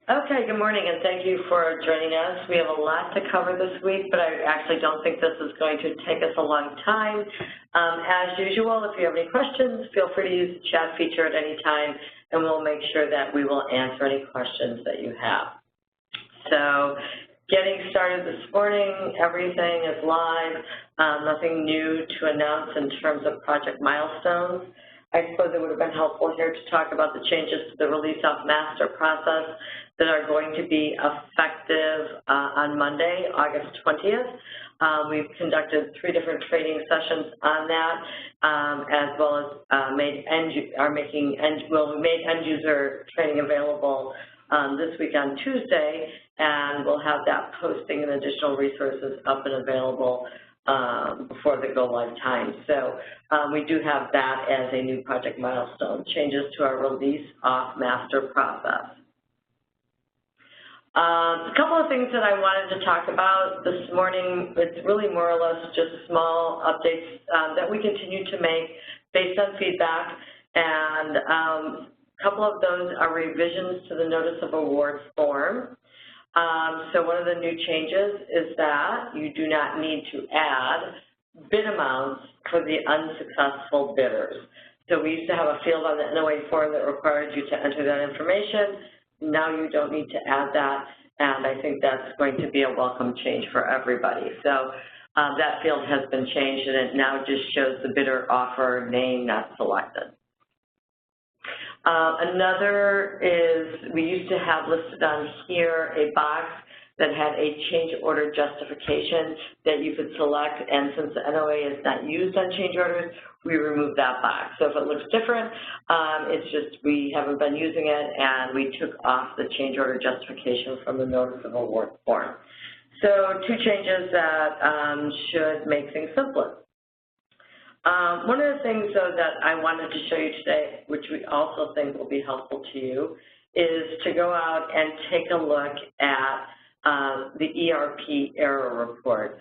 Okay, good morning, and thank you for joining us. We have a lot to cover this week, but I actually don't think this is going to take us a long time. As usual, if you have any questions, feel free to use the chat feature at any time, and we'll make sure that we will answer any questions that you have. So, getting started this morning, everything is live. Nothing new to announce in terms of project milestones. I suppose it would have been helpful here to talk about the changes to the release of master process that are going to be effective on Monday, August 20th. We've conducted 3 different training sessions on that, as well as we made end-user training available this week on Tuesday, and we'll have that posting and additional resources up and available before the go-live time. So we do have that as a new project milestone, changes to our release off master process. A couple of things that I wanted to talk about this morning. It's really more or less just small updates that we continue to make based on feedback, and a couple of those are revisions to the Notice of Award form. So one of the new changes is that you do not need to add bid amounts for the unsuccessful bidders. So we used to have a field on the NOA form that required you to enter that information. Now you don't need to add that, and I think that's going to be a welcome change for everybody. So that field has been changed, and it now just shows the bidder offer name not selected. Another is we used to have listed on here a box that had a change order justification that you could select, and since the NOA is not used on change orders, we removed that box. So if it looks different, it's just we haven't been using it, and we took off the change order justification from the Notice of Award form. So 2 changes that should make things simpler. One of the things, though, that I wanted to show you today, which we also think will be helpful to you, is to go out and take a look at the ERP error report.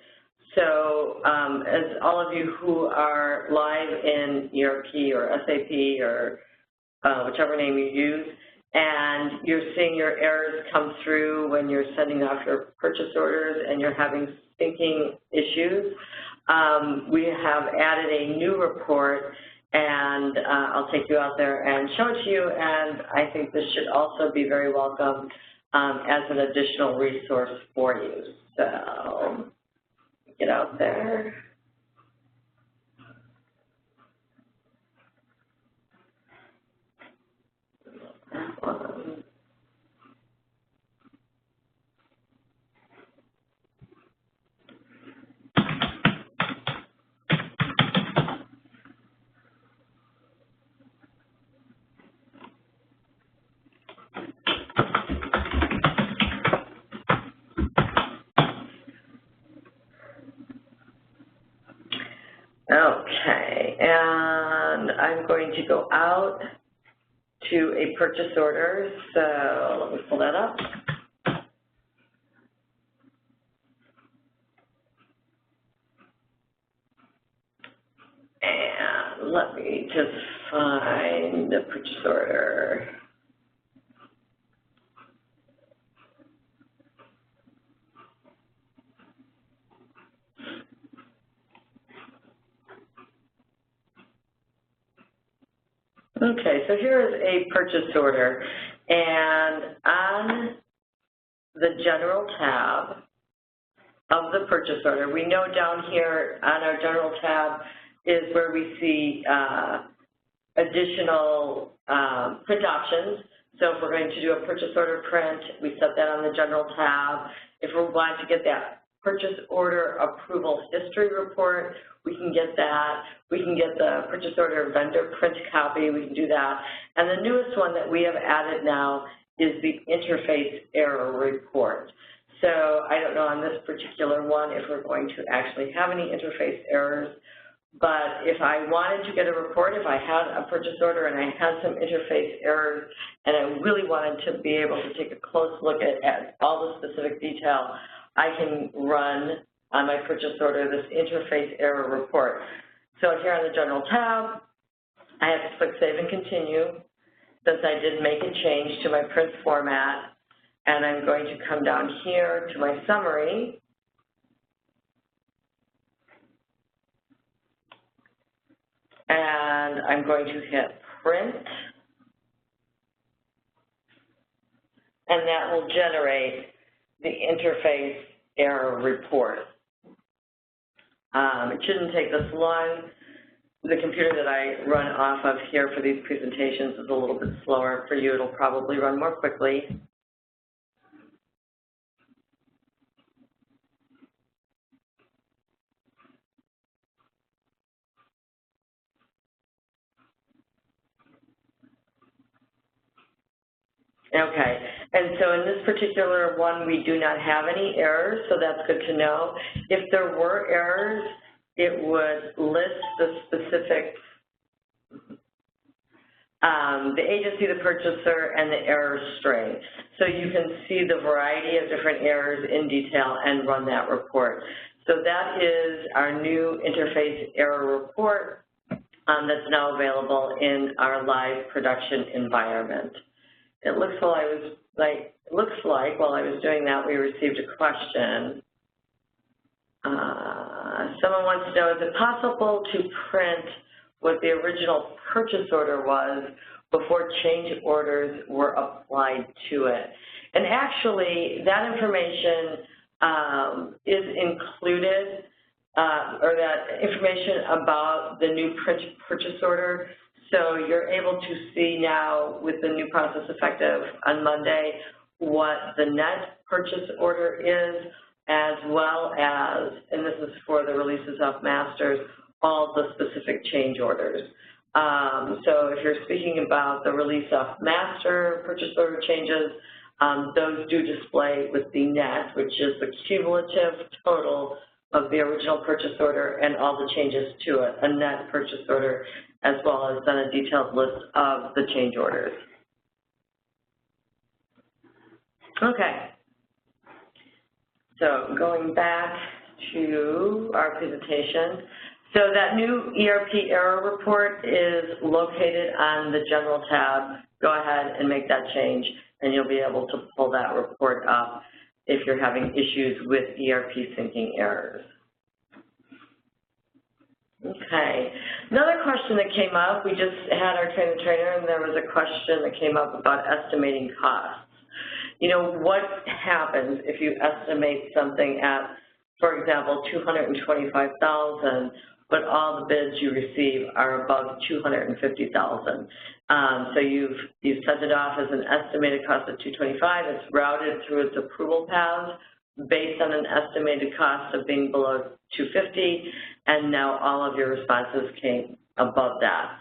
So as all of you who are live in ERP or SAP or whichever name you use, and you're seeing your errors come through when you're sending off your purchase orders and you're having syncing issues, we have added a new report, and I'll take you out there and show it to you, and I think this should also be very welcome as an additional resource for you. So get out there. Okay, and I'm going to go out to a purchase order, so let me pull that up. And let me just find the purchase order. Okay, so here is a purchase order, and on the General tab of the purchase order, we know down here on our General tab is where we see additional print options. So if we're going to do a purchase order print, we set that on the General tab. If we're wanting to get that purchase order approval history report, we can get that. We can get the purchase order vendor print copy. We can do that. And the newest one that we have added now is the interface error report. So I don't know on this particular one if we're going to actually have any interface errors, but if I wanted to get a report, if I had a purchase order and I had some interface errors and I really wanted to be able to take a close look at all the specific detail, I can run on my purchase order this interface error report. So here on the General tab, I have to click Save and Continue, since I did make a change to my print format. and I'm going to come down here to my summary. And I'm going to hit print, and that will generate the interface error report. It shouldn't take this long. The computer that I run off of here for these presentations is a little bit slower. For you, it'll probably run more quickly. Okay, and so in this particular one, we do not have any errors, so that's good to know. If there were errors, it would list the specific, the agency, the purchaser, and the error string. So you can see the variety of different errors in detail and run that report. So that is our new interface error report that's now available in our live production environment. It looks like while I was doing that, we received a question. Someone wants to know, is it possible to print what the original purchase order was before change orders were applied to it? And actually, that information is included, or that information about the new purchase order. So you're able to see now with the new process effective on Monday what the net purchase order is, as well as, and this is for the releases of masters, all the specific change orders. So if you're speaking about the release of master purchase order changes, those do display with the net, which is the cumulative total of the original purchase order and all the changes to it, a net purchase order, as well as then a detailed list of the change orders. Okay. So going back to our presentation, so that new ERP error report is located on the General tab. Go ahead and make that change, and you'll be able to pull that report up if you're having issues with ERP syncing errors. Okay. Another question that came up, we just had our trainer, and there was a question that came up about estimating costs. You know, what happens if you estimate something at, for example, $225,000, but all the bids you receive are above $250,000? So you've sent it off as an estimated cost of $225,000. It's routed through its approval paths based on an estimated cost of being below $250,000, and now all of your responses came above that.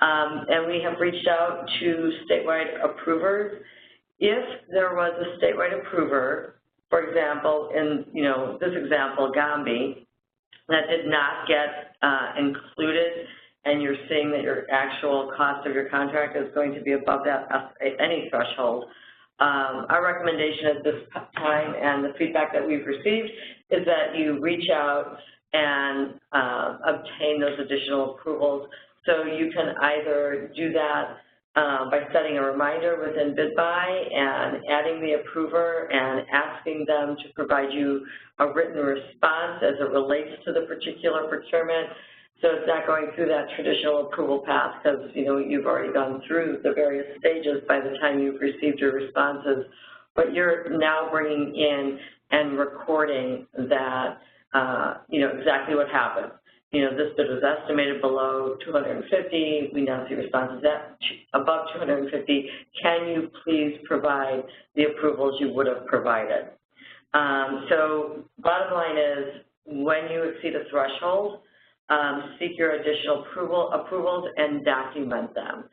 And we have reached out to statewide approvers. If there was a statewide approver, for example, in this example, Gombe, that did not get included, and you're seeing that your actual cost of your contract is going to be above that any threshold, our recommendation at this time and the feedback that we've received is that you reach out and obtain those additional approvals. So you can either do that by setting a reminder within BidBuy and adding the approver and asking them to provide you a written response as it relates to the particular procurement. So it's not going through that traditional approval path because, you've already gone through the various stages by the time you've received your responses. But you're now bringing in and recording that, exactly what happened. This bid was estimated below $250,000. We now see responses at above $250,000. Can you please provide the approvals you would have provided? So bottom line is, when you exceed a threshold, seek your additional approvals and document them.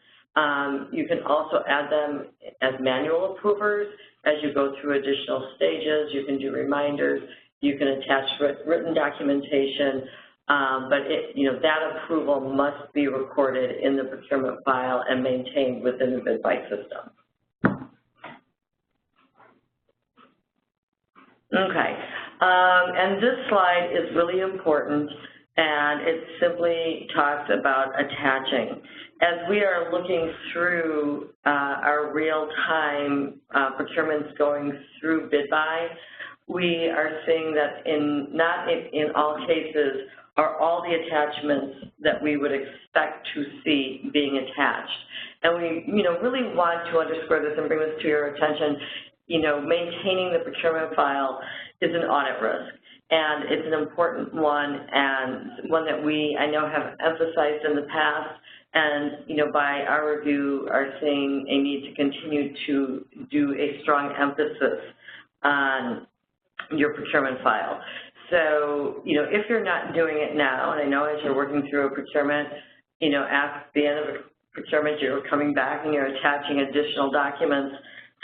You can also add them as manual approvers as you go through additional stages. You can do reminders. You can attach written documentation. But that approval must be recorded in the procurement file and maintained within the BidBuy system. Okay, and this slide is really important and it simply talks about attaching. As we are looking through our real-time procurements going through BidBuy, we are seeing that not in all cases are all the attachments that we would expect to see being attached. And we, really want to underscore this and bring this to your attention. Maintaining the procurement file is an audit risk, and it's an important one, and one that we, I know, have emphasized in the past, and, by our review are seeing a need to continue to do a strong emphasis on your procurement file. So, if you're not doing it now, and I know as you're working through a procurement, at the end of a procurement, you're coming back and you're attaching additional documents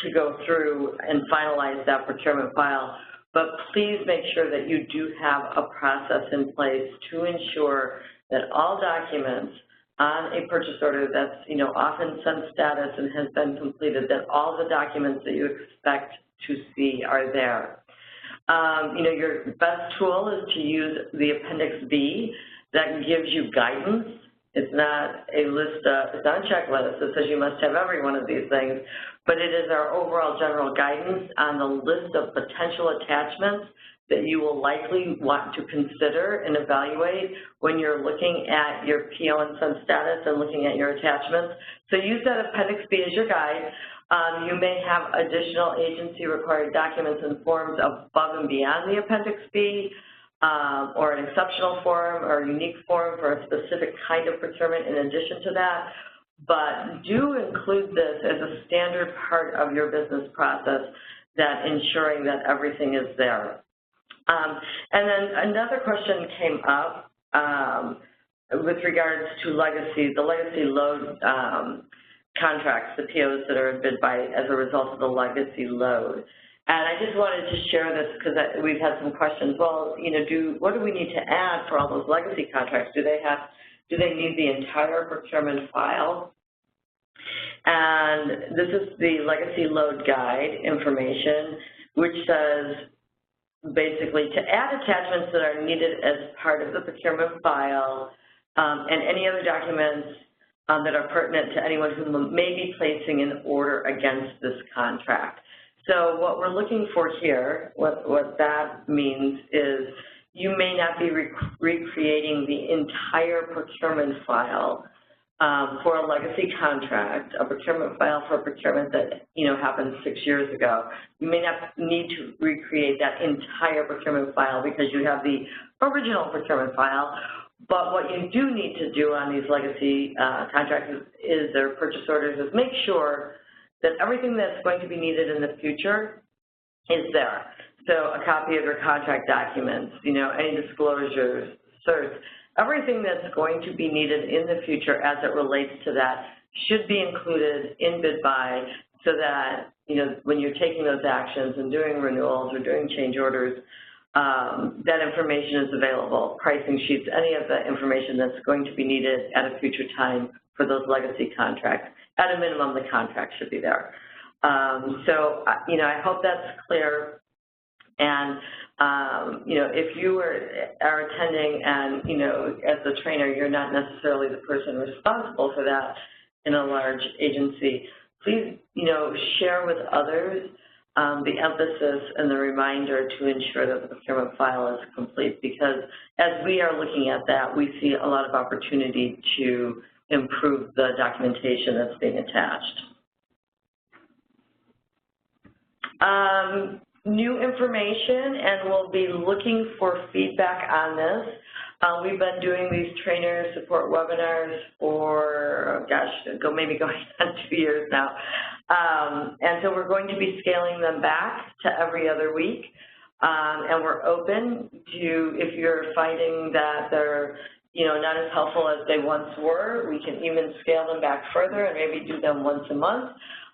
to go through and finalize that procurement file. But please make sure that you do have a process in place to ensure that all documents on a purchase order that's, often sent status and has been completed, that all the documents that you expect to see are there. Your best tool is to use the Appendix B. That gives you guidance. It's not a list, it's not a checklist that says you must have every one of these things, but it is our overall general guidance on the list of potential attachments that you will likely want to consider and evaluate when you're looking at your PO and send status and looking at your attachments. So use that Appendix B as your guide. You may have additional agency-required documents and forms above and beyond the Appendix B, or an exceptional form or a unique form for a specific kind of procurement in addition to that. But do include this as a standard part of your business process, that ensuring that everything is there. And then another question came up with regards to the legacy load contracts, the POs that are in BidBuy as a result of the legacy load. And I just wanted to share this because we've had some questions. Well, what do we need to add for all those legacy contracts? Do they need the entire procurement file? And this is the legacy load guide information, which says basically to add attachments that are needed as part of the procurement file, and any other documents that are pertinent to anyone who may be placing an order against this contract. So what we're looking for here, what that means is you may not be recreating the entire procurement file for a legacy contract, a procurement file for a procurement that happened 6 years ago. You may not need to recreate that entire procurement file because you have the original procurement file. But what you do need to do on these legacy contracts is their purchase orders is make sure that everything that's going to be needed in the future is there. So a copy of your contract documents, any disclosures, certs, everything that's going to be needed in the future as it relates to that should be included in BidBuy so that, when you're taking those actions and doing renewals or doing change orders, that information is available, pricing sheets, any of the information that's going to be needed at a future time for those legacy contracts. At a minimum, the contract should be there. So, I hope that's clear. And, if you are attending and, as the trainer, you're not necessarily the person responsible for that in a large agency, please, share with others the emphasis and the reminder to ensure that the procurement file is complete, because as we are looking at that, we see a lot of opportunity to improve the documentation that's being attached. New information, and we'll be looking for feedback on this. We've been doing these trainer support webinars for, maybe going on 2 years now. And so we're going to be scaling them back to every other week. And we're open to, if you're finding that they're, not as helpful as they once were, we can even scale them back further and maybe do them once a month.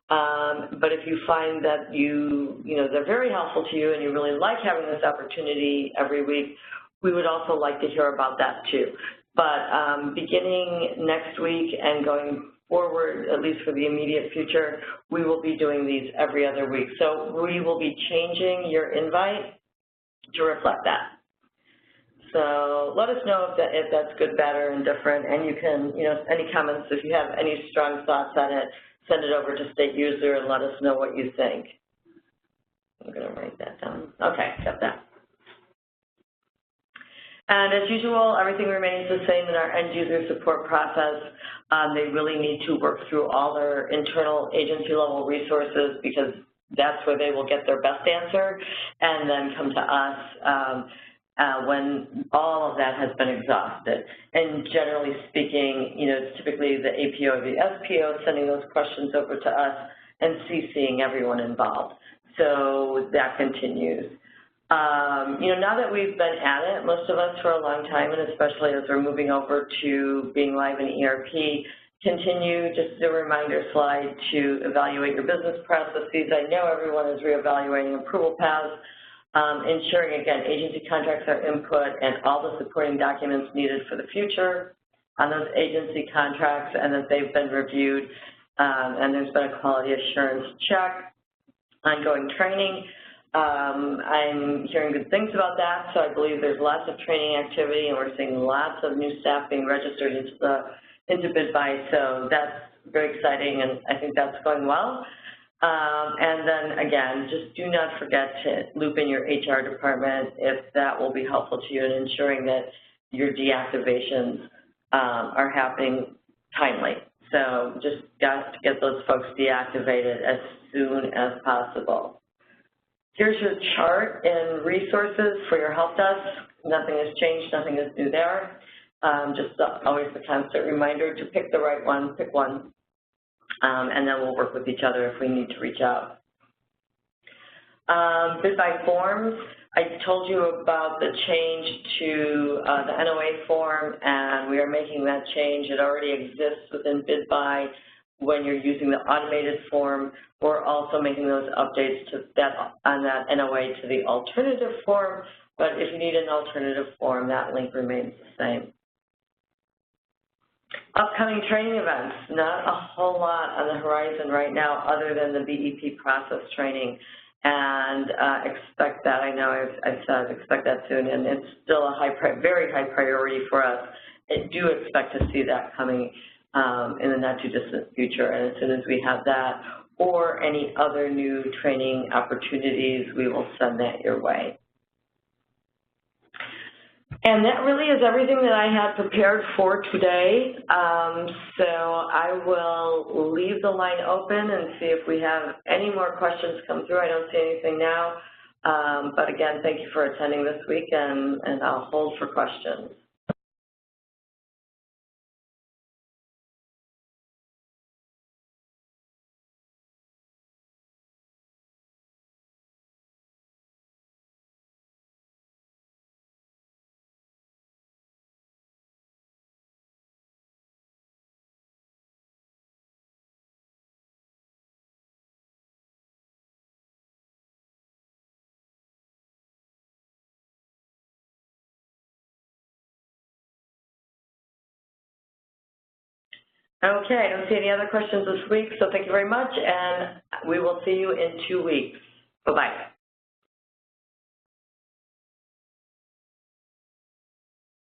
But if you find that they're very helpful to you and you really like having this opportunity every week, we would also like to hear about that too. But beginning next week and going forward, at least for the immediate future, we will be doing these every other week. So we will be changing your invite to reflect that. So let us know if that's good, bad, or indifferent, and you can, any comments, if you have any strong thoughts on it, send it over to state user and let us know what you think. I'm going to write that down. Okay, got that. And as usual, everything remains the same in our end user support process. They really need to work through all their internal agency level resources because that's where they will get their best answer, and then come to us when all of that has been exhausted. And generally speaking, it's typically the APO or the SPO sending those questions over to us and CCing everyone involved. So that continues. Now that we've been at it, most of us for a long time, and especially as we're moving over to being live in ERP, continue, just as a reminder slide, to evaluate your business processes. I know everyone is reevaluating approval paths, ensuring, again, agency contracts are input and all the supporting documents needed for the future on those agency contracts, and that they've been reviewed, and there's been a quality assurance check, ongoing training. I'm hearing good things about that, so I believe there's lots of training activity, and we're seeing lots of new staff being registered into BidBuy, so that's very exciting, and I think that's going well. And then, again, just do not forget to loop in your HR department if that will be helpful to you in ensuring that your deactivations are happening timely. So just got to get those folks deactivated as soon as possible. Here's your chart and resources for your help desk. Nothing has changed, nothing is new there. Just always the constant reminder to pick the right one, pick one, and then we'll work with each other if we need to reach out. BidBuy forms, I told you about the change to the NOA form, and we are making that change. It already exists within BidBuy when you're using the automated form. We're also making those updates to on that NOA to the alternative form, but if you need an alternative form, that link remains the same. Upcoming training events, not a whole lot on the horizon right now other than the BEP process training, and expect that. I know I've said expect that soon, and it's still a very high priority for us. I do expect to see that coming in the not too distant future, and as soon as we have that or any other new training opportunities, we will send that your way. And that really is everything that I had prepared for today. So I will leave the line open and see if we have any more questions come through. I don't see anything now. But again, thank you for attending this week, and I'll hold for questions. Okay, I don't see any other questions this week, so thank you very much, and we will see you in 2 weeks. Bye-bye.